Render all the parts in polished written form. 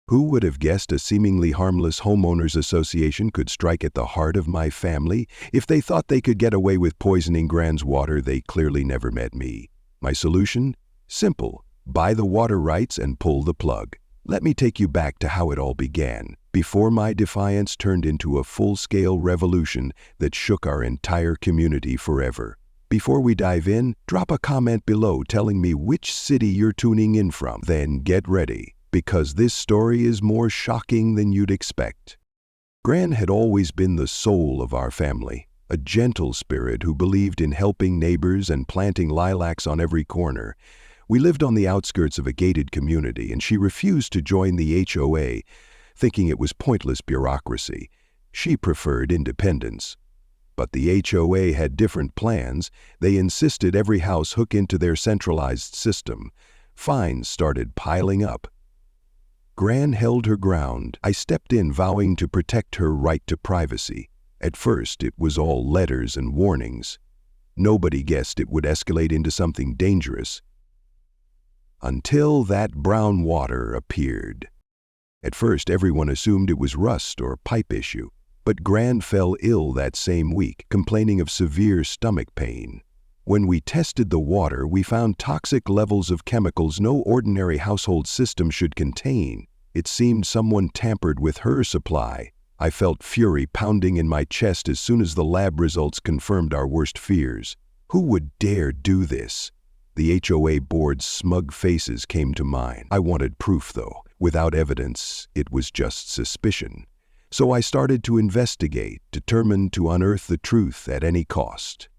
Who would have guessed a seemingly harmless homeowners association could strike at the heart of my family? If they thought they could get away with poisoning Gran's water, they clearly never met me. My solution? Simple. Buy the water rights and pull the plug. Let me take you back to how it all began, before my defiance turned into a full-scale revolution that shook our entire community forever. Before we dive in, drop a comment below telling me which city you're tuning in from. Then get ready, because this story is more shocking than you'd expect. Gran had always been the soul of our family, a gentle spirit who believed in helping neighbors and planting lilacs on every corner. We lived on the outskirts of a gated community, and she refused to join the HOA, thinking it was pointless bureaucracy. She preferred independence. But the HOA had different plans. They insisted every house hook into their centralized system. Fines started piling up. Gran held her ground. I stepped in, vowing to protect her right to privacy. At first, it was all letters and warnings. Nobody guessed it would escalate into something dangerous. Until that brown water appeared. At first, everyone assumed it was rust or pipe issue, but Gran fell ill that same week, complaining of severe stomach pain. When we tested the water, we found toxic levels of chemicals no ordinary household system should contain. It seemed someone tampered with her supply. I felt fury pounding in my chest as soon as the lab results confirmed our worst fears. Who would dare do this? The HOA board's smug faces came to mind. I wanted proof, though. Without evidence, it was just suspicion. So I started to investigate, determined to unearth the truth at any cost.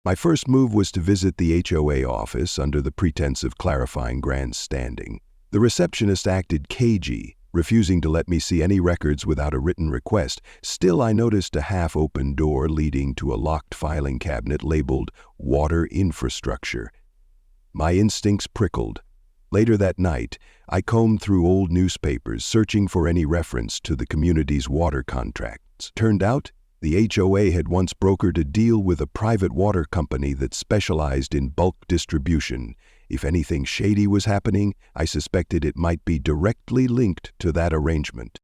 My first move was to visit the HOA office under the pretense of clarifying Gran's standing. The receptionist acted cagey, refusing to let me see any records without a written request. Still, I noticed a half-open door leading to a locked filing cabinet labeled Water Infrastructure. My instincts prickled. Later that night, I combed through old newspapers, searching for any reference to the community's water contracts. Turned out, the HOA had once brokered a deal with a private water company that specialized in bulk distribution. If anything shady was happening, I suspected it might be directly linked to that arrangement.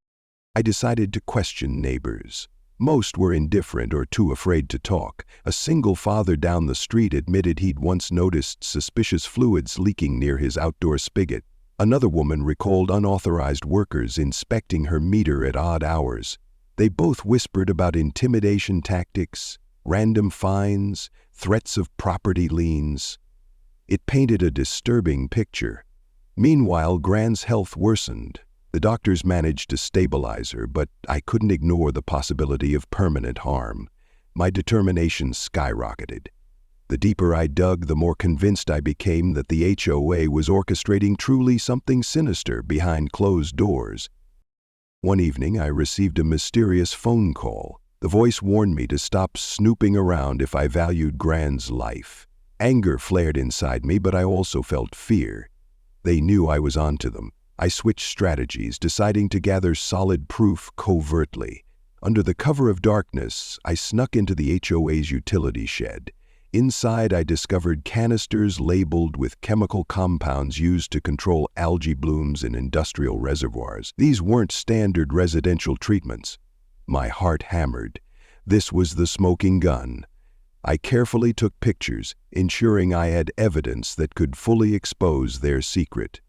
I decided to question neighbors. Most were indifferent or too afraid to talk. A single father down the street admitted he'd once noticed suspicious fluids leaking near his outdoor spigot. Another woman recalled unauthorized workers inspecting her meter at odd hours. They both whispered about intimidation tactics, random fines, threats of property liens. It painted a disturbing picture. Meanwhile, Gran's health worsened. The doctors managed to stabilize her, but I couldn't ignore the possibility of permanent harm. My determination skyrocketed. The deeper I dug, the more convinced I became that the HOA was orchestrating truly something sinister behind closed doors. One evening, I received a mysterious phone call. The voice warned me to stop snooping around if I valued Gran's life. Anger flared inside me, but I also felt fear. They knew I was onto them. I switched strategies, deciding to gather solid proof covertly. Under the cover of darkness, I snuck into the HOA's utility shed. Inside, I discovered canisters labeled with chemical compounds used to control algae blooms in industrial reservoirs. These weren't standard residential treatments. My heart hammered. This was the smoking gun. I carefully took pictures, ensuring I had evidence that could fully expose their secret.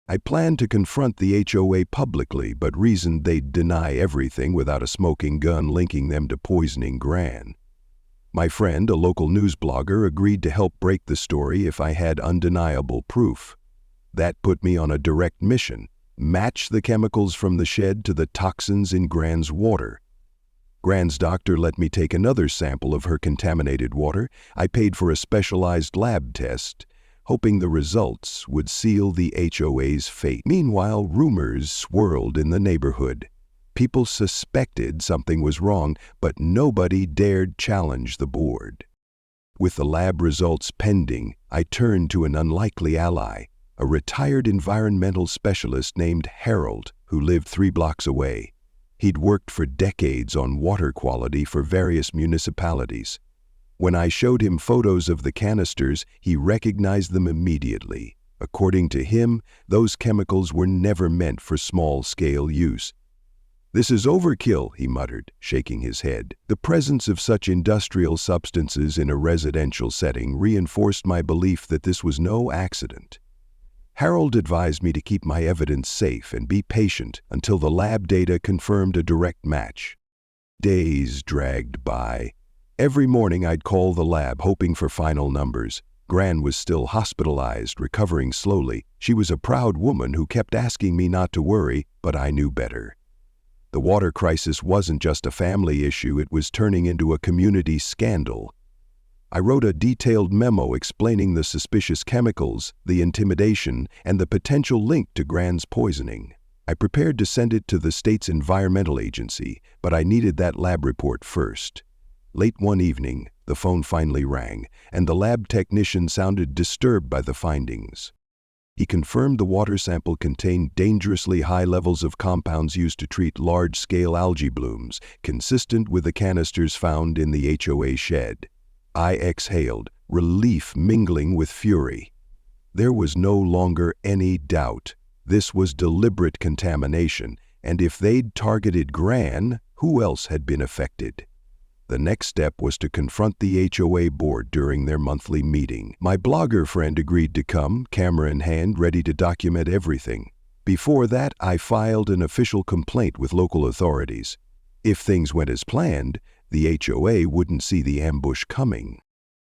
I planned to confront the HOA publicly, but reasoned they'd deny everything without a smoking gun linking them to poisoning Gran. My friend, a local news blogger, agreed to help break the story if I had undeniable proof. That put me on a direct mission: match the chemicals from the shed to the toxins in Gran's water. Gran's doctor let me take another sample of her contaminated water. I paid for a specialized lab test, hoping the results would seal the HOA's fate. Meanwhile, rumors swirled in the neighborhood. People suspected something was wrong, but nobody dared challenge the board. With the lab results pending, I turned to an unlikely ally, a retired environmental specialist named Harold, who lived 3 blocks away. He'd worked for decades on water quality for various municipalities. When I showed him photos of the canisters, he recognized them immediately. According to him, those chemicals were never meant for small-scale use. "This is overkill," he muttered, shaking his head. The presence of such industrial substances in a residential setting reinforced my belief that this was no accident. Harold advised me to keep my evidence safe and be patient until the lab data confirmed a direct match. Days dragged by. Every morning I'd call the lab, hoping for final numbers. Gran was still hospitalized, recovering slowly. She was a proud woman who kept asking me not to worry, but I knew better. The water crisis wasn't just a family issue, it was turning into a community scandal. I wrote a detailed memo explaining the suspicious chemicals, the intimidation, and the potential link to Gran's poisoning. I prepared to send it to the state's environmental agency, but I needed that lab report first. Late one evening, the phone finally rang, and the lab technician sounded disturbed by the findings. He confirmed the water sample contained dangerously high levels of compounds used to treat large-scale algae blooms, consistent with the canisters found in the HOA shed. I exhaled, relief mingling with fury. There was no longer any doubt. This was deliberate contamination, and if they'd targeted Gran, who else had been affected? The next step was to confront the HOA board during their monthly meeting. My blogger friend agreed to come, camera in hand, ready to document everything. Before that, I filed an official complaint with local authorities. If things went as planned, the HOA wouldn't see the ambush coming.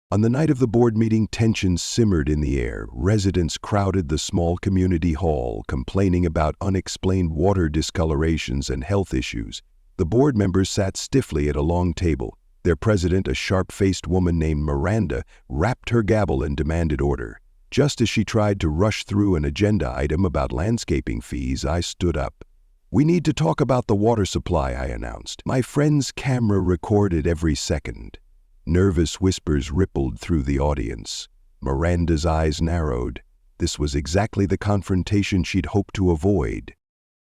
On the night of the board meeting, tensions simmered in the air. Residents crowded the small community hall, complaining about unexplained water discolorations and health issues. The board members sat stiffly at a long table. Their president, a sharp-faced woman named Miranda, rapped her gavel and demanded order. Just as she tried to rush through an agenda item about landscaping fees, I stood up. "We need to talk about the water supply," I announced. My friend's camera recorded every second. Nervous whispers rippled through the audience. Miranda's eyes narrowed. This was exactly the confrontation she'd hoped to avoid.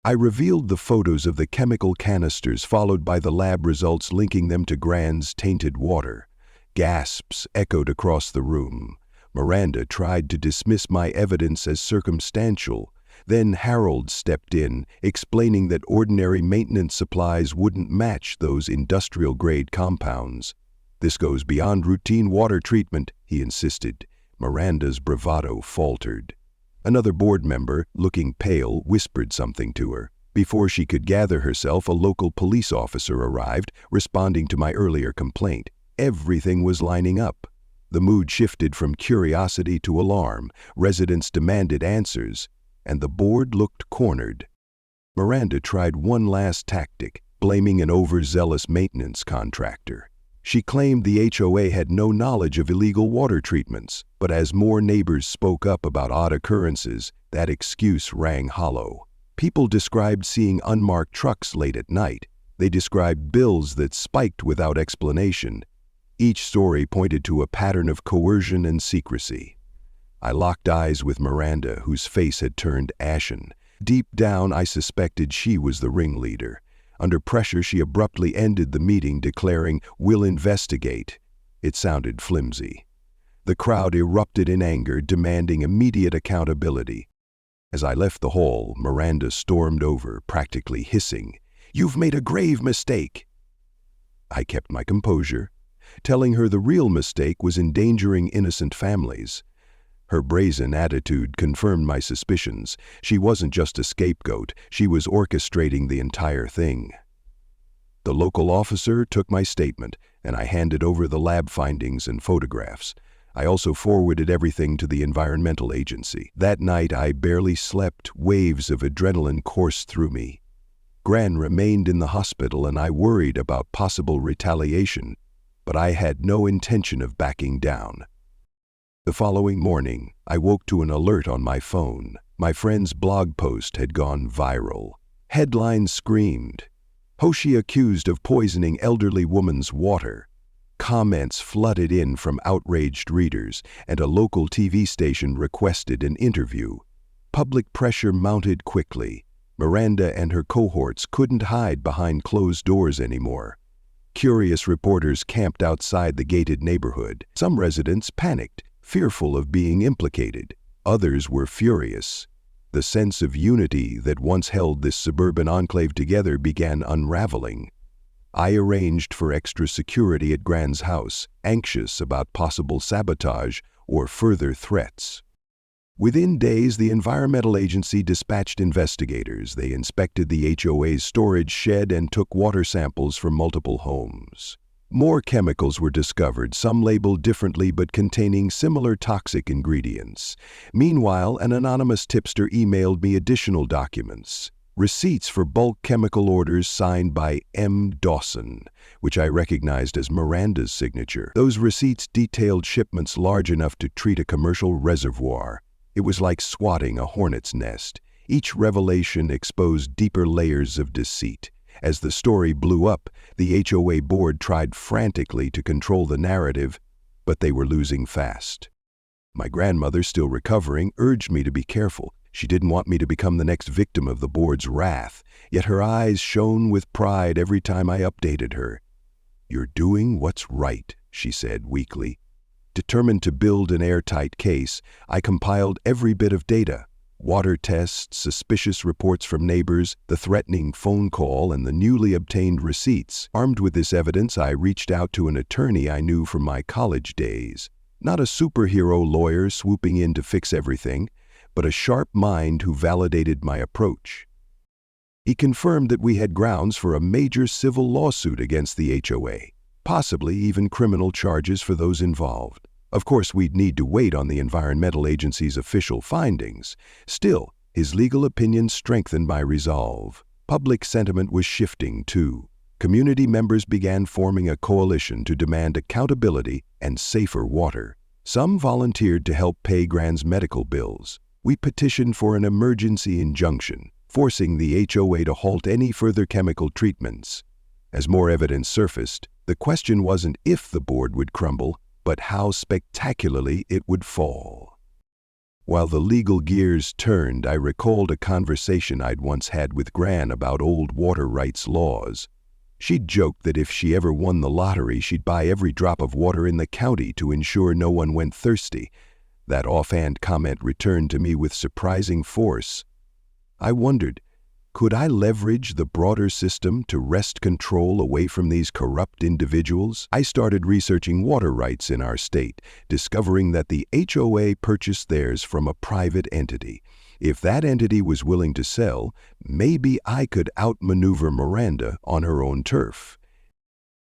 I revealed the photos of the chemical canisters, followed by the lab results linking them to Gran's tainted water. Gasps echoed across the room. Miranda tried to dismiss my evidence as circumstantial. Then Harold stepped in, explaining that ordinary maintenance supplies wouldn't match those industrial-grade compounds. "This goes beyond routine water treatment," he insisted. Miranda's bravado faltered. Another board member, looking pale, whispered something to her. Before she could gather herself, a local police officer arrived, responding to my earlier complaint. Everything was lining up. The mood shifted from curiosity to alarm. Residents demanded answers, and the board looked cornered. Miranda tried one last tactic, blaming an overzealous maintenance contractor. She claimed the HOA had no knowledge of illegal water treatments, but as more neighbors spoke up about odd occurrences, that excuse rang hollow. People described seeing unmarked trucks late at night. They described bills that spiked without explanation. Each story pointed to a pattern of coercion and secrecy. I locked eyes with Miranda, whose face had turned ashen. Deep down, I suspected she was the ringleader. Under pressure, she abruptly ended the meeting, declaring, "We'll investigate." It sounded flimsy. The crowd erupted in anger, demanding immediate accountability. As I left the hall, Miranda stormed over, practically hissing, "You've made a grave mistake." I kept my composure, telling her the real mistake was endangering innocent families. Her brazen attitude confirmed my suspicions. She wasn't just a scapegoat, she was orchestrating the entire thing. The local officer took my statement, and I handed over the lab findings and photographs. I also forwarded everything to the environmental agency. That night I barely slept, waves of adrenaline coursed through me. Gran remained in the hospital, and I worried about possible retaliation, but I had no intention of backing down. The following morning, I woke to an alert on my phone. My friend's blog post had gone viral. Headlines screamed, "Hoshi accused of poisoning elderly woman's water." Comments flooded in from outraged readers, and a local TV station requested an interview. Public pressure mounted quickly. Miranda and her cohorts couldn't hide behind closed doors anymore. Curious reporters camped outside the gated neighborhood. Some residents panicked, fearful of being implicated. Others were furious. The sense of unity that once held this suburban enclave together began unraveling. I arranged for extra security at Gran's house, anxious about possible sabotage or further threats. Within days, the environmental agency dispatched investigators. They inspected the HOA's storage shed and took water samples from multiple homes. More chemicals were discovered, some labeled differently but containing similar toxic ingredients. Meanwhile, an anonymous tipster emailed me additional documents, receipts for bulk chemical orders signed by M. Dawson, which I recognized as Miranda's signature. Those receipts detailed shipments large enough to treat a commercial reservoir. It was like swatting a hornet's nest. Each revelation exposed deeper layers of deceit. As the story blew up, the HOA board tried frantically to control the narrative, but they were losing fast. My grandmother, still recovering, urged me to be careful. She didn't want me to become the next victim of the board's wrath, yet her eyes shone with pride every time I updated her. "You're doing what's right," she said weakly. Determined to build an airtight case, I compiled every bit of data: water tests, suspicious reports from neighbors, the threatening phone call, and the newly obtained receipts. Armed with this evidence, I reached out to an attorney I knew from my college days. Not a superhero lawyer swooping in to fix everything, but a sharp mind who validated my approach. He confirmed that we had grounds for a major civil lawsuit against the HOA, possibly even criminal charges for those involved. Of course, we'd need to wait on the environmental agency's official findings. Still, his legal opinion strengthened my resolve. Public sentiment was shifting, too. Community members began forming a coalition to demand accountability and safer water. Some volunteered to help pay Gran's medical bills. We petitioned for an emergency injunction, forcing the HOA to halt any further chemical treatments. As more evidence surfaced, the question wasn't if the board would crumble, but how spectacularly it would fall. While the legal gears turned, I recalled a conversation I'd once had with Gran about old water rights laws. She'd joked that if she ever won the lottery, she'd buy every drop of water in the county to ensure no one went thirsty. That offhand comment returned to me with surprising force. I wondered, could I leverage the broader system to wrest control away from these corrupt individuals? I started researching water rights in our state, discovering that the HOA purchased theirs from a private entity. If that entity was willing to sell, maybe I could outmaneuver Miranda on her own turf.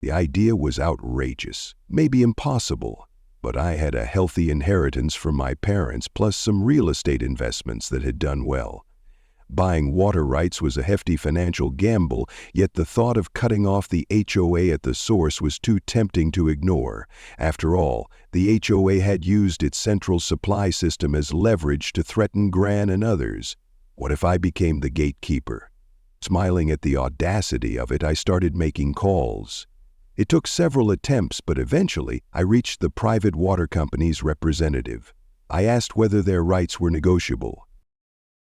The idea was outrageous, maybe impossible, but I had a healthy inheritance from my parents, plus some real estate investments that had done well. Buying water rights was a hefty financial gamble, yet the thought of cutting off the HOA at the source was too tempting to ignore. After all, the HOA had used its central supply system as leverage to threaten Gran and others. What if I became the gatekeeper? Smiling at the audacity of it, I started making calls. It took several attempts, but eventually I reached the private water company's representative. I asked whether their rights were negotiable.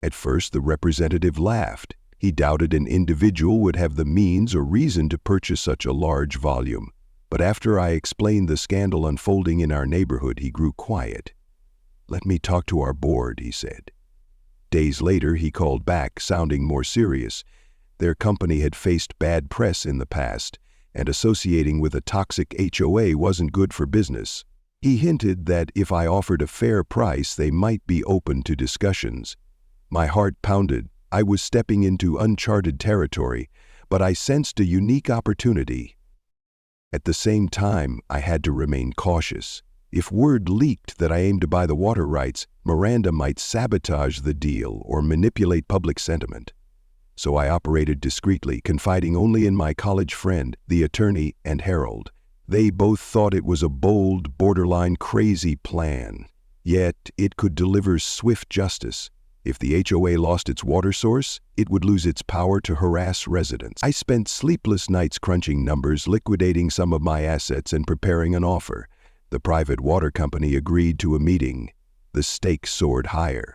At first, the representative laughed. He doubted an individual would have the means or reason to purchase such a large volume. But after I explained the scandal unfolding in our neighborhood, he grew quiet. "Let me talk to our board," he said. Days later, he called back, sounding more serious. Their company had faced bad press in the past, and associating with a toxic HOA wasn't good for business. He hinted that if I offered a fair price, they might be open to discussions. My heart pounded. I was stepping into uncharted territory, but I sensed a unique opportunity. At the same time, I had to remain cautious. If word leaked that I aimed to buy the water rights, Miranda might sabotage the deal or manipulate public sentiment. So I operated discreetly, confiding only in my college friend, the attorney, and Harold. They both thought it was a bold, borderline crazy plan. Yet it could deliver swift justice. If the HOA lost its water source, it would lose its power to harass residents. I spent sleepless nights crunching numbers, liquidating some of my assets, and preparing an offer. The private water company agreed to a meeting. The stakes soared higher.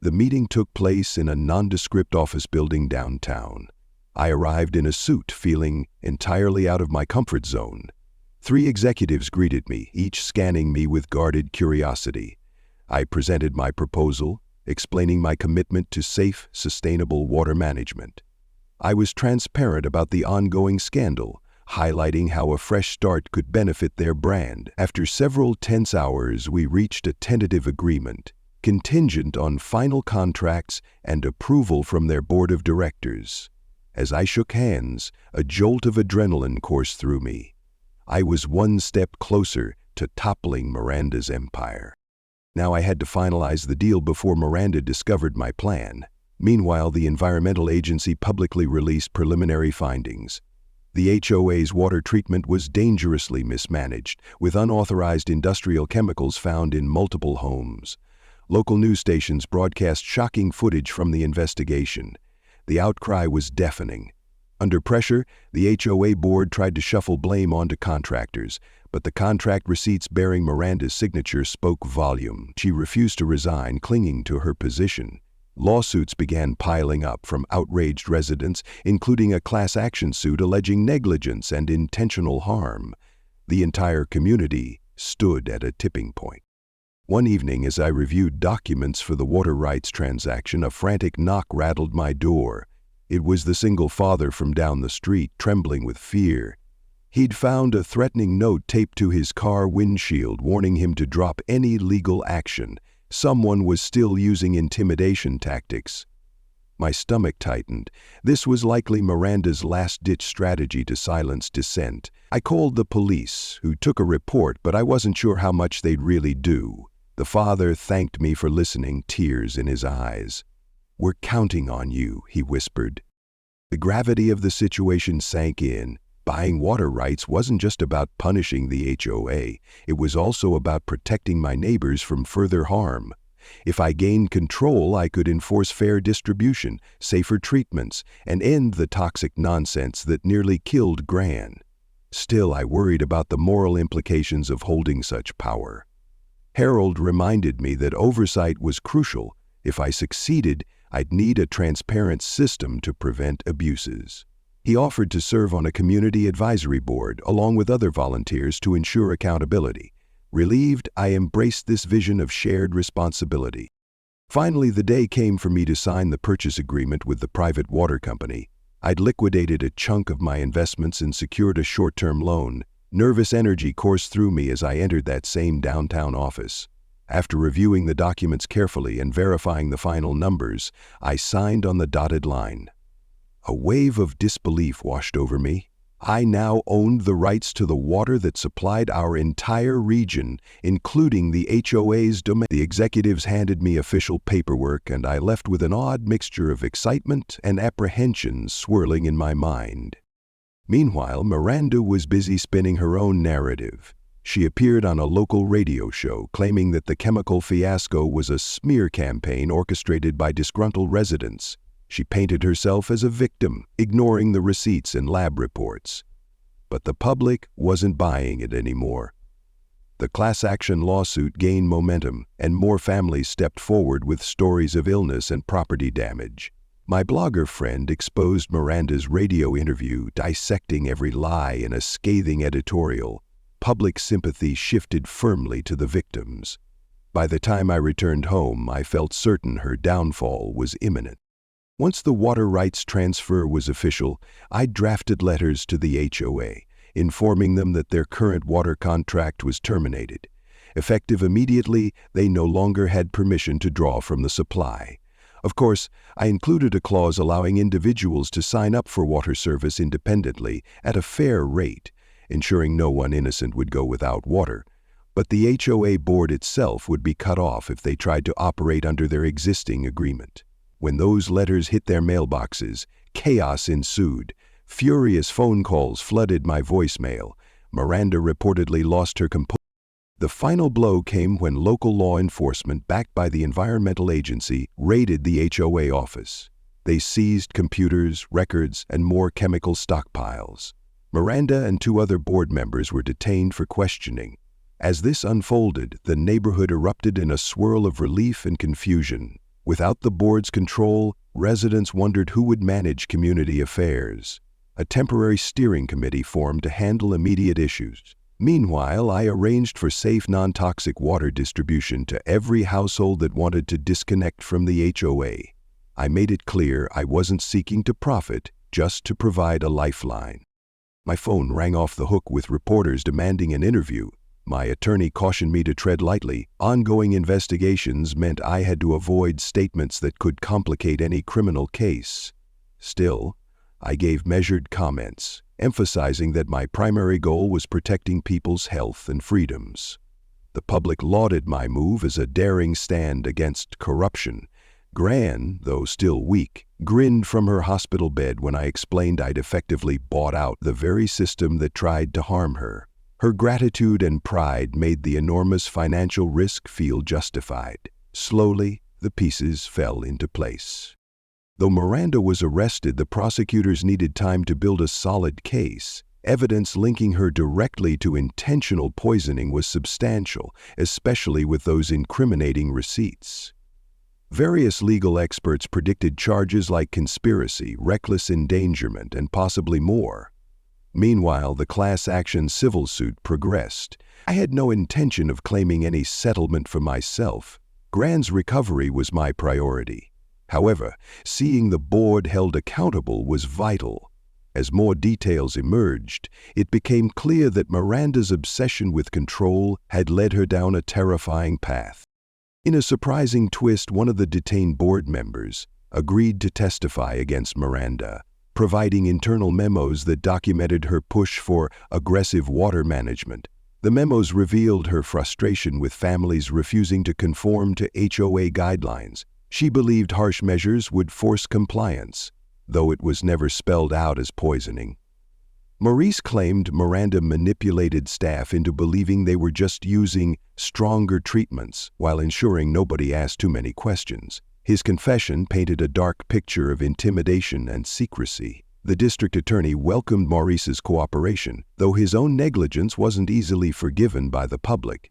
The meeting took place in a nondescript office building downtown. I arrived in a suit, feeling entirely out of my comfort zone. 3 executives greeted me, each scanning me with guarded curiosity. I presented my proposal, explaining my commitment to safe, sustainable water management. I was transparent about the ongoing scandal, highlighting how a fresh start could benefit their brand. After several tense hours, we reached a tentative agreement, contingent on final contracts and approval from their board of directors. As I shook hands, a jolt of adrenaline coursed through me. I was one step closer to toppling Miranda's empire. Now I had to finalize the deal before Miranda discovered my plan. Meanwhile, the environmental agency publicly released preliminary findings. The HOA's water treatment was dangerously mismanaged, with unauthorized industrial chemicals found in multiple homes. Local news stations broadcast shocking footage from the investigation. The outcry was deafening. Under pressure, the HOA board tried to shuffle blame onto contractors, but the contract receipts bearing Miranda's signature spoke volume. She refused to resign, clinging to her position. Lawsuits began piling up from outraged residents, including a class action suit alleging negligence and intentional harm. The entire community stood at a tipping point. One evening, as I reviewed documents for the water rights transaction, a frantic knock rattled my door. It was the single father from down the street, trembling with fear. He'd found a threatening note taped to his car windshield, warning him to drop any legal action. Someone was still using intimidation tactics. My stomach tightened. This was likely Miranda's last-ditch strategy to silence dissent. I called the police, who took a report, but I wasn't sure how much they'd really do. The father thanked me for listening, tears in his eyes. "We're counting on you," he whispered. The gravity of the situation sank in. Buying water rights wasn't just about punishing the HOA, it was also about protecting my neighbors from further harm. If I gained control, I could enforce fair distribution, safer treatments, and end the toxic nonsense that nearly killed Gran. Still, I worried about the moral implications of holding such power. Harold reminded me that oversight was crucial. If I succeeded, I'd need a transparent system to prevent abuses. He offered to serve on a community advisory board, along with other volunteers, to ensure accountability. Relieved, I embraced this vision of shared responsibility. Finally, the day came for me to sign the purchase agreement with the private water company. I'd liquidated a chunk of my investments and secured a short-term loan. Nervous energy coursed through me as I entered that same downtown office. After reviewing the documents carefully and verifying the final numbers, I signed on the dotted line. A wave of disbelief washed over me. I now owned the rights to the water that supplied our entire region, including the HOA's domain. The executives handed me official paperwork, and I left with an odd mixture of excitement and apprehension swirling in my mind. Meanwhile, Miranda was busy spinning her own narrative. She appeared on a local radio show, claiming that the chemical fiasco was a smear campaign orchestrated by disgruntled residents. She painted herself as a victim, ignoring the receipts and lab reports. But the public wasn't buying it anymore. The class action lawsuit gained momentum, and more families stepped forward with stories of illness and property damage. My blogger friend exposed Miranda's radio interview, dissecting every lie in a scathing editorial. Public sympathy shifted firmly to the victims. By the time I returned home, I felt certain her downfall was imminent. Once the water rights transfer was official, I drafted letters to the HOA, informing them that their current water contract was terminated. Effective immediately, they no longer had permission to draw from the supply. Of course, I included a clause allowing individuals to sign up for water service independently at a fair rate, ensuring no one innocent would go without water. But the HOA board itself would be cut off if they tried to operate under their existing agreement. When those letters hit their mailboxes, chaos ensued. Furious phone calls flooded my voicemail. Miranda reportedly lost her composure. The final blow came when local law enforcement, backed by the environmental agency, raided the HOA office. They seized computers, records, and more chemical stockpiles. Miranda and 2 other board members were detained for questioning. As this unfolded, the neighborhood erupted in a swirl of relief and confusion. Without the board's control, residents wondered who would manage community affairs. A temporary steering committee formed to handle immediate issues. Meanwhile, I arranged for safe, non-toxic water distribution to every household that wanted to disconnect from the HOA. I made it clear I wasn't seeking to profit, just to provide a lifeline. My phone rang off the hook with reporters demanding an interview. My attorney cautioned me to tread lightly. Ongoing investigations meant I had to avoid statements that could complicate any criminal case. Still, I gave measured comments, emphasizing that my primary goal was protecting people's health and freedoms. The public lauded my move as a daring stand against corruption. Gran, though still weak, grinned from her hospital bed when I explained I'd effectively bought out the very system that tried to harm her. Her gratitude and pride made the enormous financial risk feel justified. Slowly, the pieces fell into place. Though Miranda was arrested, the prosecutors needed time to build a solid case. Evidence linking her directly to intentional poisoning was substantial, especially with those incriminating receipts. Various legal experts predicted charges like conspiracy, reckless endangerment, and possibly more. Meanwhile, the class action civil suit progressed. I had no intention of claiming any settlement for myself. Gran's recovery was my priority. However, seeing the board held accountable was vital. As more details emerged, it became clear that Miranda's obsession with control had led her down a terrifying path. In a surprising twist, one of the detained board members agreed to testify against Miranda, providing internal memos that documented her push for aggressive water management. The memos revealed her frustration with families refusing to conform to HOA guidelines. She believed harsh measures would force compliance, though it was never spelled out as poisoning. Maurice claimed Miranda manipulated staff into believing they were just using stronger treatments while ensuring nobody asked too many questions. His confession painted a dark picture of intimidation and secrecy. The district attorney welcomed Maurice's cooperation, though his own negligence wasn't easily forgiven by the public.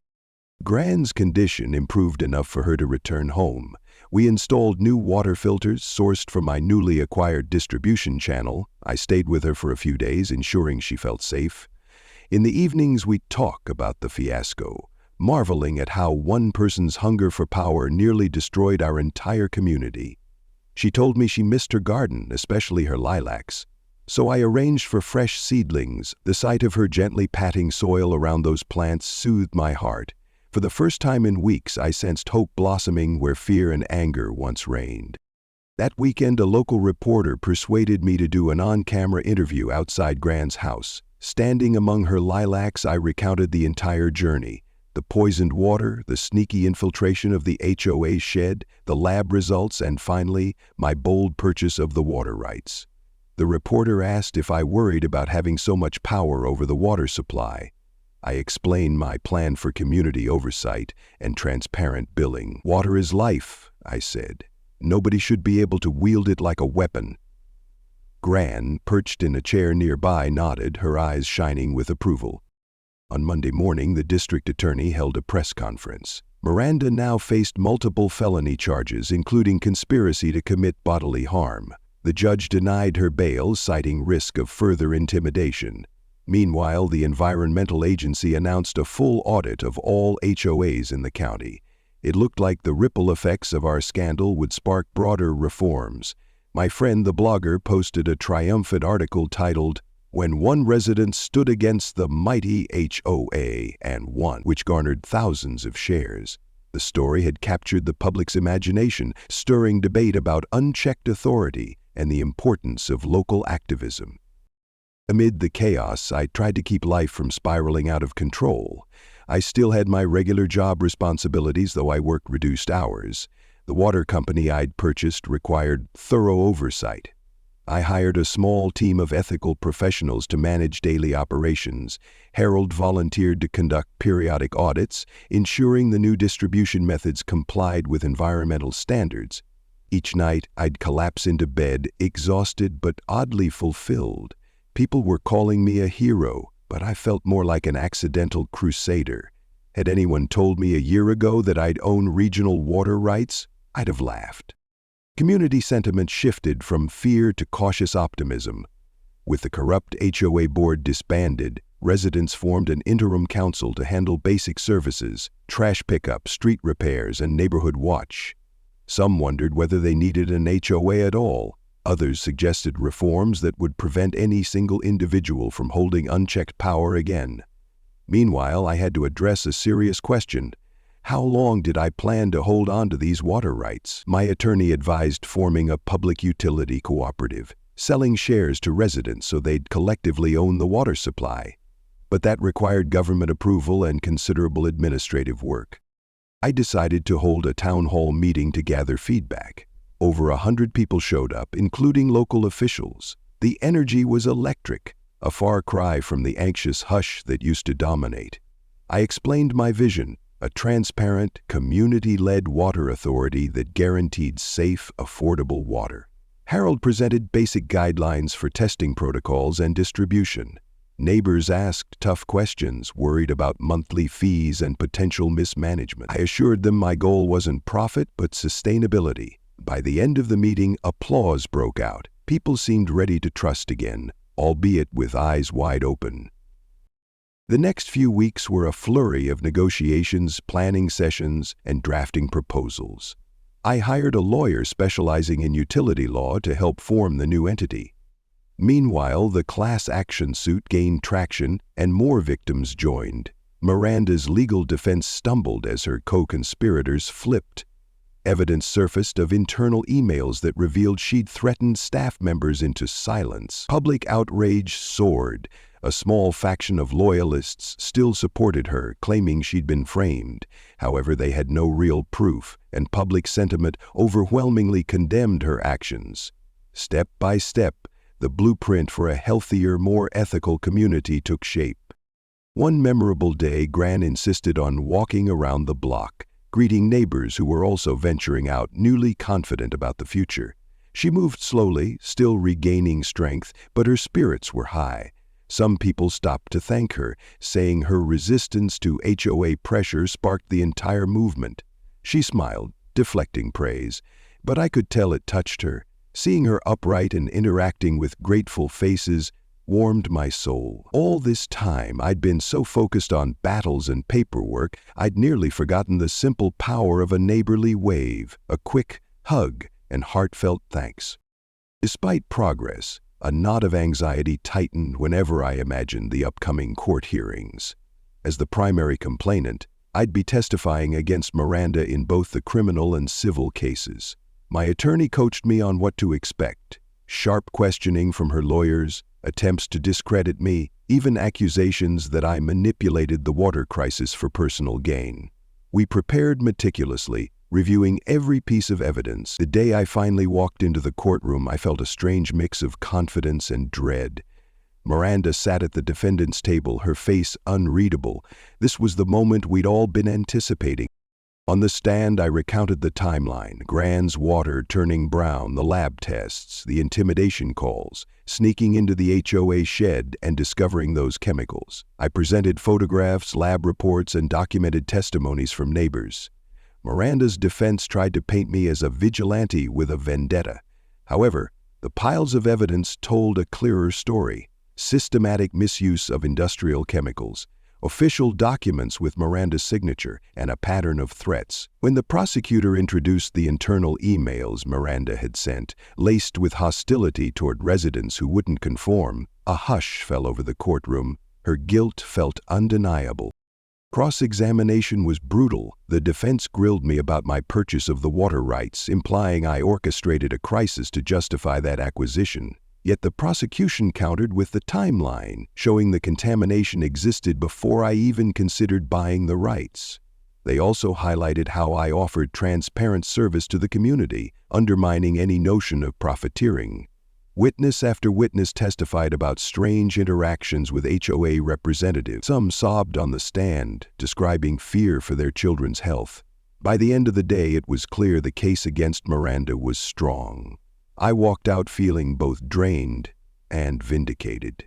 Gran's condition improved enough for her to return home. We installed new water filters sourced from my newly acquired distribution channel. I stayed with her for a few days, ensuring she felt safe. In the evenings, we'd talk about the fiasco, marveling at how one person's hunger for power nearly destroyed our entire community. She told me she missed her garden, especially her lilacs. So I arranged for fresh seedlings. The sight of her gently patting soil around those plants soothed my heart. For the first time in weeks, I sensed hope blossoming where fear and anger once reigned. That weekend, a local reporter persuaded me to do an on-camera interview outside Gran's house. Standing among her lilacs, I recounted the entire journey. The poisoned water, the sneaky infiltration of the HOA shed, the lab results, and finally, my bold purchase of the water rights. The reporter asked if I worried about having so much power over the water supply. I explained my plan for community oversight and transparent billing. Water is life, I said. Nobody should be able to wield it like a weapon. Gran, perched in a chair nearby, nodded, her eyes shining with approval. On Monday morning, the district attorney held a press conference. Miranda now faced multiple felony charges, including conspiracy to commit bodily harm. The judge denied her bail, citing risk of further intimidation. Meanwhile, the environmental agency announced a full audit of all HOAs in the county. It looked like the ripple effects of our scandal would spark broader reforms. My friend, the blogger, posted a triumphant article titled, "When One Resident Stood Against the Mighty HOA and Won," which garnered thousands of shares. The story had captured the public's imagination, stirring debate about unchecked authority and the importance of local activism. Amid the chaos, I tried to keep life from spiraling out of control. I still had my regular job responsibilities, though I worked reduced hours. The water company I'd purchased required thorough oversight. I hired a small team of ethical professionals to manage daily operations. Harold volunteered to conduct periodic audits, ensuring the new distribution methods complied with environmental standards. Each night, I'd collapse into bed, exhausted but oddly fulfilled. People were calling me a hero, but I felt more like an accidental crusader. Had anyone told me a year ago that I'd own regional water rights, I'd have laughed. Community sentiment shifted from fear to cautious optimism. With the corrupt HOA board disbanded, Residents formed an interim council to handle basic services, trash pickup, street repairs, and neighborhood watch. Some wondered whether they needed an HOA at all. Others suggested reforms that would prevent any single individual from holding unchecked power again. Meanwhile, I had to address a serious question. How long did I plan to hold on to these water rights? My attorney advised forming a public utility cooperative, selling shares to residents so they'd collectively own the water supply. But that required government approval and considerable administrative work. I decided to hold a town hall meeting to gather feedback. Over 100 people showed up, including local officials. The energy was electric, a far cry from the anxious hush that used to dominate. I explained my vision, a transparent, community-led water authority that guaranteed safe, affordable water. Harold presented basic guidelines for testing protocols and distribution. Neighbors asked tough questions, worried about monthly fees and potential mismanagement. I assured them my goal wasn't profit, but sustainability. By the end of the meeting, applause broke out. People seemed ready to trust again, albeit with eyes wide open. The next few weeks were a flurry of negotiations, planning sessions, and drafting proposals. I hired a lawyer specializing in utility law to help form the new entity. Meanwhile, the class action suit gained traction and more victims joined. Miranda's legal defense stumbled as her co-conspirators flipped. Evidence surfaced of internal emails that revealed she'd threatened staff members into silence. Public outrage soared. A small faction of loyalists still supported her, claiming she'd been framed. However, they had no real proof, and public sentiment overwhelmingly condemned her actions. Step by step, the blueprint for a healthier, more ethical community took shape. One memorable day, Gran insisted on walking around the block, greeting neighbors who were also venturing out, newly confident about the future. She moved slowly, still regaining strength, but her spirits were high. Some people stopped to thank her, saying her resistance to HOA pressure sparked the entire movement. She smiled, deflecting praise, but I could tell it touched her. Seeing her upright and interacting with grateful faces warmed my soul. All this time, I'd been so focused on battles and paperwork, I'd nearly forgotten the simple power of a neighborly wave, a quick hug, and heartfelt thanks. Despite progress, a knot of anxiety tightened whenever I imagined the upcoming court hearings. As the primary complainant, I'd be testifying against Miranda in both the criminal and civil cases. My attorney coached me on what to expect. Sharp questioning from her lawyers, attempts to discredit me, even accusations that I manipulated the water crisis for personal gain. We prepared meticulously, reviewing every piece of evidence. The day I finally walked into the courtroom, I felt a strange mix of confidence and dread. Miranda sat at the defendant's table, her face unreadable. This was the moment we'd all been anticipating. On the stand, I recounted the timeline, Gran's water turning brown, the lab tests, the intimidation calls, sneaking into the HOA shed and discovering those chemicals. I presented photographs, lab reports, and documented testimonies from neighbors. Miranda's defense tried to paint me as a vigilante with a vendetta. However, the piles of evidence told a clearer story. Systematic misuse of industrial chemicals, official documents with Miranda's signature, and a pattern of threats. When the prosecutor introduced the internal emails Miranda had sent, laced with hostility toward residents who wouldn't conform, a hush fell over the courtroom. Her guilt felt undeniable. Cross-examination was brutal. The defense grilled me about my purchase of the water rights, implying I orchestrated a crisis to justify that acquisition. Yet the prosecution countered with the timeline, showing the contamination existed before I even considered buying the rights. They also highlighted how I offered transparent service to the community, undermining any notion of profiteering. Witness after witness testified about strange interactions with HOA representatives. Some sobbed on the stand, describing fear for their children's health. By the end of the day, it was clear the case against Miranda was strong. I walked out feeling both drained and vindicated.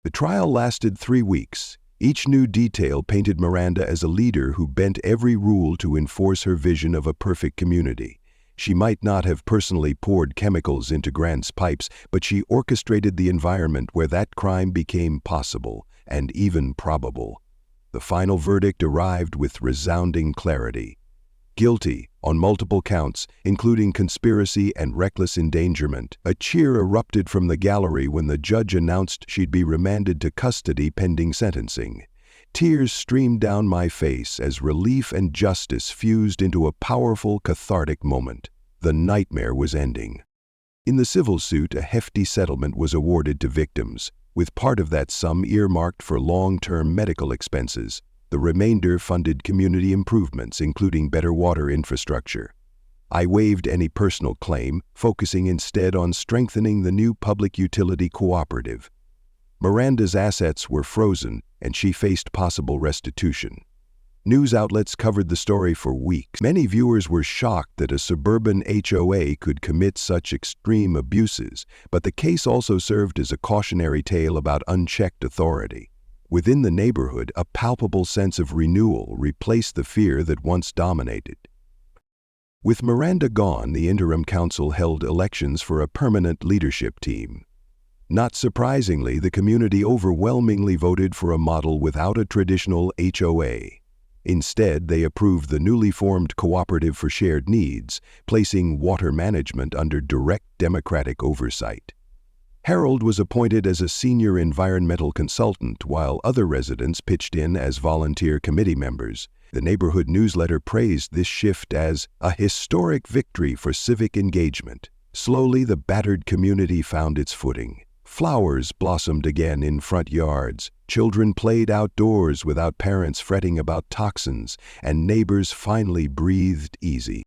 The trial lasted 3 weeks. Each new detail painted Miranda as a leader who bent every rule to enforce her vision of a perfect community. She might not have personally poured chemicals into Gran's pipes, but she orchestrated the environment where that crime became possible, and even probable. The final verdict arrived with resounding clarity. Guilty on multiple counts, including conspiracy and reckless endangerment. A cheer erupted from the gallery when the judge announced she'd be remanded to custody pending sentencing. Tears streamed down my face as relief and justice fused into a powerful, cathartic moment. The nightmare was ending. In the civil suit, a hefty settlement was awarded to victims, with part of that sum earmarked for long-term medical expenses. The remainder funded community improvements, including better water infrastructure. I waived any personal claim, focusing instead on strengthening the new public utility cooperative. Miranda's assets were frozen, and she faced possible restitution. News outlets covered the story for weeks. Many viewers were shocked that a suburban HOA could commit such extreme abuses, but the case also served as a cautionary tale about unchecked authority. Within the neighborhood, a palpable sense of renewal replaced the fear that once dominated. With Miranda gone, the interim council held elections for a permanent leadership team. Not surprisingly, the community overwhelmingly voted for a model without a traditional HOA. Instead, they approved the newly formed Cooperative for Shared Needs, placing water management under direct democratic oversight. Harold was appointed as a senior environmental consultant, while other residents pitched in as volunteer committee members. The neighborhood newsletter praised this shift as a historic victory for civic engagement. Slowly, the battered community found its footing. Flowers blossomed again in front yards, children played outdoors without parents fretting about toxins, and neighbors finally breathed easy.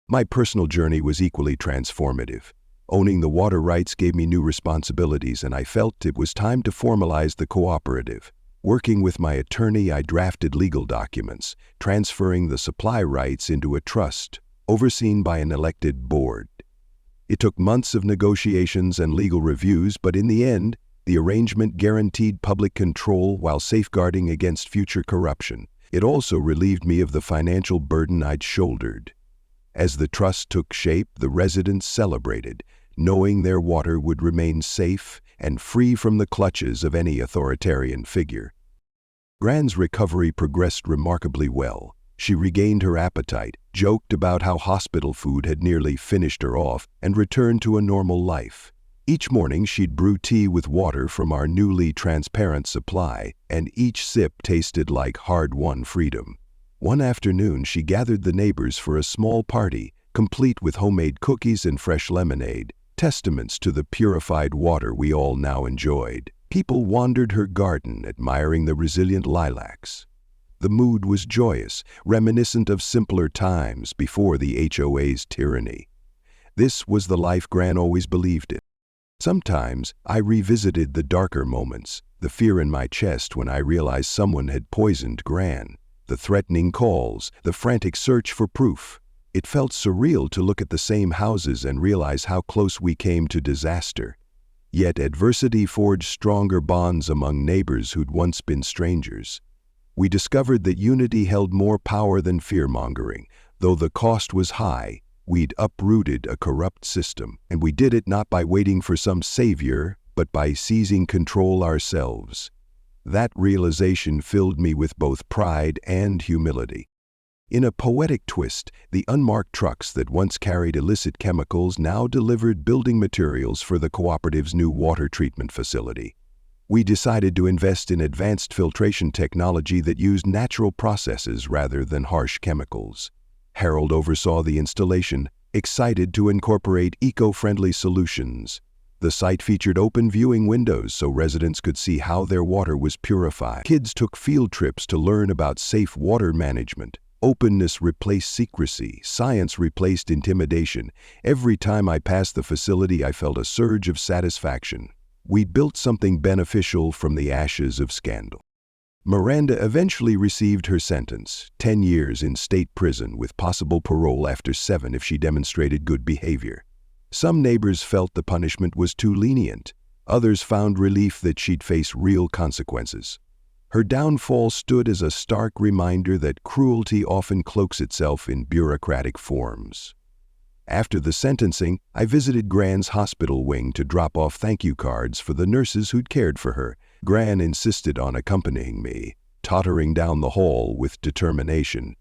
My personal journey was equally transformative. Owning the water rights gave me new responsibilities, and I felt it was time to formalize the cooperative. Working with my attorney, I drafted legal documents, transferring the supply rights into a trust, overseen by an elected board. It took months of negotiations and legal reviews, but in the end, the arrangement guaranteed public control while safeguarding against future corruption. It also relieved me of the financial burden I'd shouldered. As the trust took shape, the residents celebrated, knowing their water would remain safe and free from the clutches of any authoritarian figure. Gran's recovery progressed remarkably well. She regained her appetite, joked about how hospital food had nearly finished her off, and returned to a normal life. Each morning she'd brew tea with water from our newly transparent supply, and each sip tasted like hard-won freedom. One afternoon she gathered the neighbors for a small party, complete with homemade cookies and fresh lemonade, testaments to the purified water we all now enjoyed. People wandered her garden, admiring the resilient lilacs. The mood was joyous, reminiscent of simpler times before the HOA's tyranny. This was the life Gran always believed in. Sometimes I revisited the darker moments, the fear in my chest when I realized someone had poisoned Gran, the threatening calls, the frantic search for proof. It felt surreal to look at the same houses and realize how close we came to disaster. Yet adversity forged stronger bonds among neighbors who'd once been strangers. We discovered that unity held more power than fear-mongering. Though the cost was high, we'd uprooted a corrupt system, and we did it not by waiting for some savior, but by seizing control ourselves. That realization filled me with both pride and humility. In a poetic twist, the unmarked trucks that once carried illicit chemicals now delivered building materials for the cooperative's new water treatment facility. We decided to invest in advanced filtration technology that used natural processes rather than harsh chemicals. Harold oversaw the installation, excited to incorporate eco-friendly solutions. The site featured open viewing windows so residents could see how their water was purified. Kids took field trips to learn about safe water management. Openness replaced secrecy, science replaced intimidation. Every time I passed the facility, I felt a surge of satisfaction. We built something beneficial from the ashes of scandal. Miranda eventually received her sentence, 10 years in state prison with possible parole after 7 if she demonstrated good behavior. Some neighbors felt the punishment was too lenient. Others found relief that she'd face real consequences. Her downfall stood as a stark reminder that cruelty often cloaks itself in bureaucratic forms. After the sentencing, I visited Gran's hospital wing to drop off thank you cards for the nurses who'd cared for her. Gran insisted on accompanying me, tottering down the hall with determination.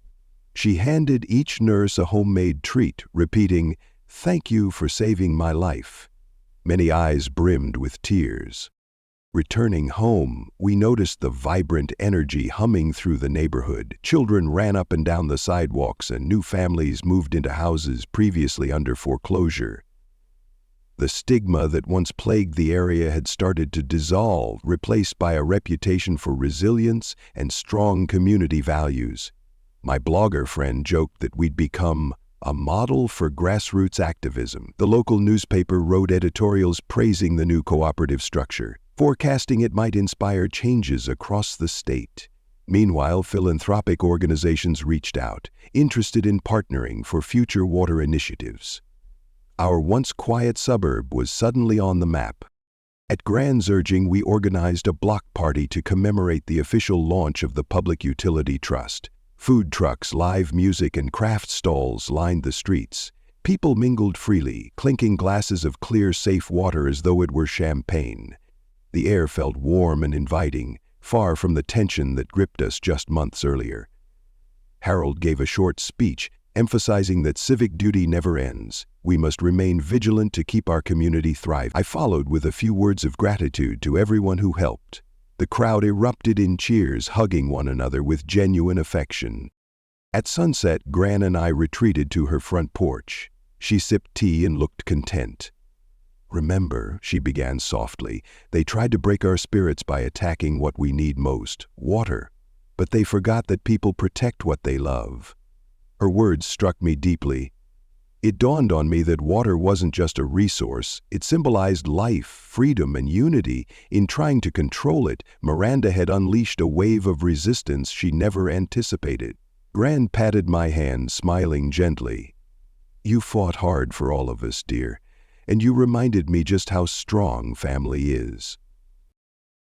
She handed each nurse a homemade treat, repeating, "Thank you for saving my life." Many eyes brimmed with tears. Returning home, we noticed the vibrant energy humming through the neighborhood. Children ran up and down the sidewalks, and new families moved into houses previously under foreclosure. The stigma that once plagued the area had started to dissolve, replaced by a reputation for resilience and strong community values. My blogger friend joked that we'd become a model for grassroots activism. The local newspaper wrote editorials praising the new cooperative structure, forecasting it might inspire changes across the state. Meanwhile, philanthropic organizations reached out, interested in partnering for future water initiatives. Our once quiet suburb was suddenly on the map. At Gran's urging, we organized a block party to commemorate the official launch of the Public Utility Trust. Food trucks, live music, and craft stalls lined the streets. People mingled freely, clinking glasses of clear, safe water as though it were champagne. The air felt warm and inviting, far from the tension that gripped us just months earlier. Harold gave a short speech, emphasizing that civic duty never ends. We must remain vigilant to keep our community thriving. I followed with a few words of gratitude to everyone who helped. The crowd erupted in cheers, hugging one another with genuine affection. At sunset, Gran and I retreated to her front porch. She sipped tea and looked content. "Remember," she began softly, "they tried to break our spirits by attacking what we need most, water. But they forgot that people protect what they love." Her words struck me deeply. It dawned on me that water wasn't just a resource, it symbolized life, freedom, and unity. In trying to control it, Miranda had unleashed a wave of resistance she never anticipated. Gran patted my hand, smiling gently. "You fought hard for all of us, dear, and you reminded me just how strong family is."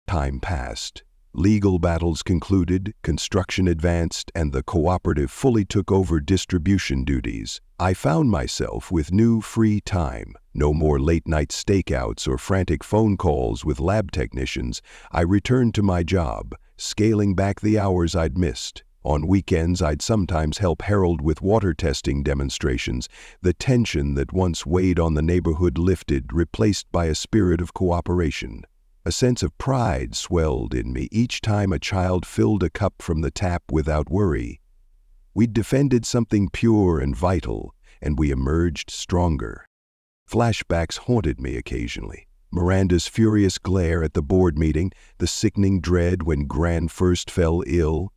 Time passed. Legal battles concluded, construction advanced, and the cooperative fully took over distribution duties. I found myself with new free time. No more late-night stakeouts or frantic phone calls with lab technicians. I returned to my job, scaling back the hours I'd missed. On weekends, I'd sometimes help Harold with water testing demonstrations. The tension that once weighed on the neighborhood lifted, replaced by a spirit of cooperation. A sense of pride swelled in me each time a child filled a cup from the tap without worry. We'd defended something pure and vital, and we emerged stronger. Flashbacks haunted me occasionally. Miranda's furious glare at the board meeting, the sickening dread when Gran first fell ill.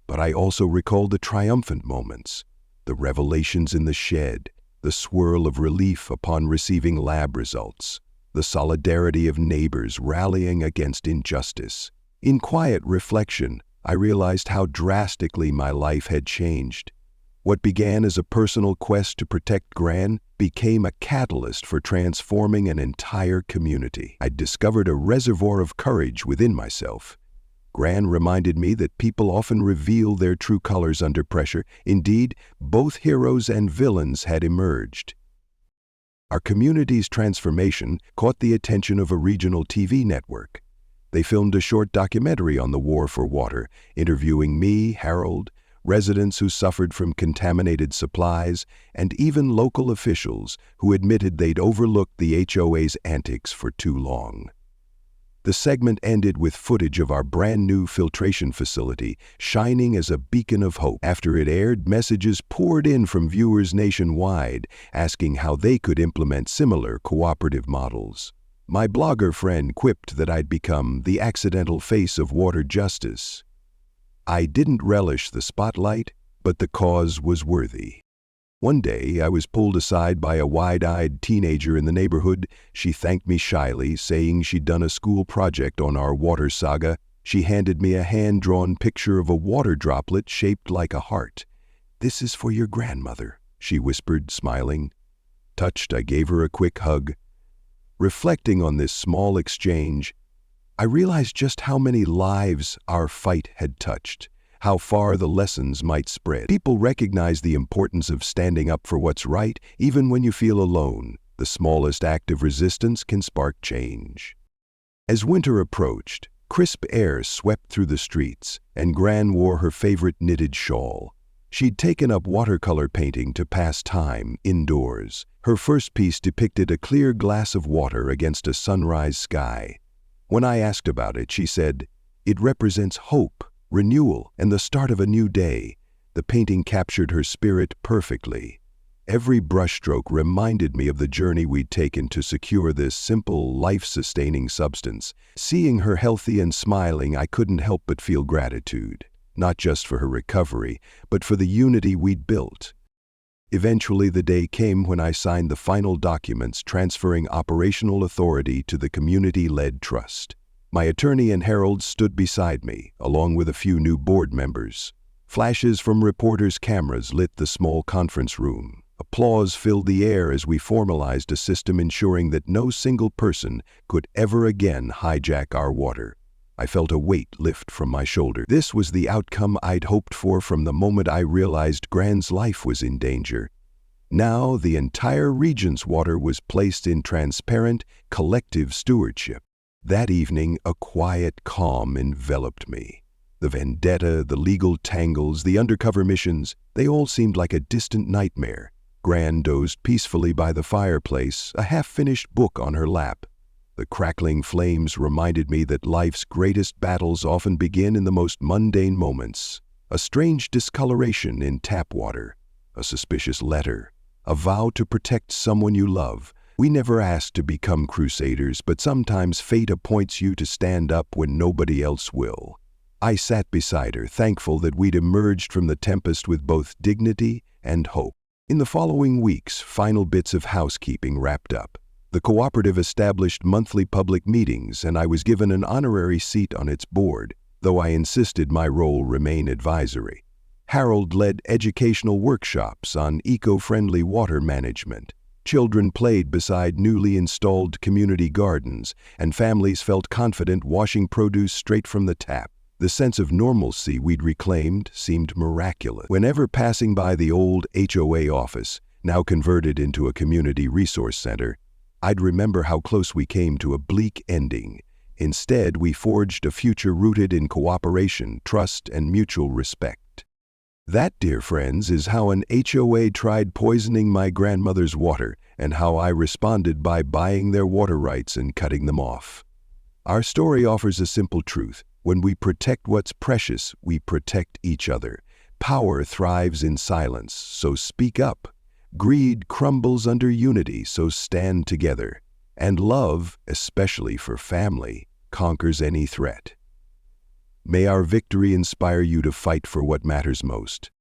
But I also recalled the triumphant moments, the revelations in the shed, the swirl of relief upon receiving lab results, the solidarity of neighbors rallying against injustice. In quiet reflection, I realized how drastically my life had changed. What began as a personal quest to protect Gran became a catalyst for transforming an entire community. I'd discovered a reservoir of courage within myself. Gran reminded me that people often reveal their true colors under pressure. Indeed, both heroes and villains had emerged. Our community's transformation caught the attention of a regional TV network. They filmed a short documentary on the war for water, interviewing me, Harold, residents who suffered from contaminated supplies, and even local officials who admitted they'd overlooked the HOA's antics for too long. The segment ended with footage of our brand-new filtration facility shining as a beacon of hope. After it aired, messages poured in from viewers nationwide asking how they could implement similar cooperative models. My blogger friend quipped that I'd become the accidental face of water justice. I didn't relish the spotlight, but the cause was worthy. One day, I was pulled aside by a wide-eyed teenager in the neighborhood. She thanked me shyly, saying she'd done a school project on our water saga. She handed me a hand-drawn picture of a water droplet shaped like a heart. "This is for your grandmother," she whispered, smiling. Touched, I gave her a quick hug. Reflecting on this small exchange, I realized just how many lives our fight had touched. How far the lessons might spread. People recognize the importance of standing up for what's right, even when you feel alone. The smallest act of resistance can spark change. As winter approached, Crisp air swept through the streets, and Gran wore her favorite knitted shawl. She'd taken up watercolor painting to pass time indoors. Her first piece depicted a clear glass of water against a sunrise sky. When I asked about it, she said, "It represents hope, renewal, and the start of a new day." The painting captured her spirit perfectly. Every brushstroke reminded me of the journey we'd taken to secure this simple, life-sustaining substance. Seeing her healthy and smiling, I couldn't help but feel gratitude, not just for her recovery, but for the unity we'd built. Eventually, the day came when I signed the final documents transferring operational authority to the community-led trust. My attorney and herald stood beside me, along with a few new board members. Flashes from reporters' cameras lit the small conference room. Applause filled the air as we formalized a system ensuring that no single person could ever again hijack our water. I felt a weight lift from my shoulder. This was the outcome I'd hoped for from the moment I realized Gran's life was in danger. Now the entire region's water was placed in transparent, collective stewardship. That evening, a quiet calm enveloped me. The vendetta, the legal tangles, the undercover missions, they all seemed like a distant nightmare. Gran dozed peacefully by the fireplace, a half-finished book on her lap. The crackling flames reminded me that life's greatest battles often begin in the most mundane moments. A strange discoloration in tap water, a suspicious letter, a vow to protect someone you love. We never ask to become crusaders, but sometimes fate appoints you to stand up when nobody else will. I sat beside her, thankful that we'd emerged from the tempest with both dignity and hope. In the following weeks, final bits of housekeeping wrapped up. The cooperative established monthly public meetings, and I was given an honorary seat on its board, though I insisted my role remain advisory. Harold led educational workshops on eco-friendly water management. Children played beside newly installed community gardens, and families felt confident washing produce straight from the tap. The sense of normalcy we'd reclaimed seemed miraculous. Whenever passing by the old HOA office, now converted into a community resource center, I'd remember how close we came to a bleak ending. Instead, we forged a future rooted in cooperation, trust, and mutual respect. That, dear friends, is how an HOA tried poisoning my grandmother's water, and how I responded by buying their water rights and cutting them off. Our story offers a simple truth. When we protect what's precious, we protect each other. Power thrives in silence, so speak up. Greed crumbles under unity, so stand together. And love, especially for family, conquers any threat. May our victory inspire you to fight for what matters most.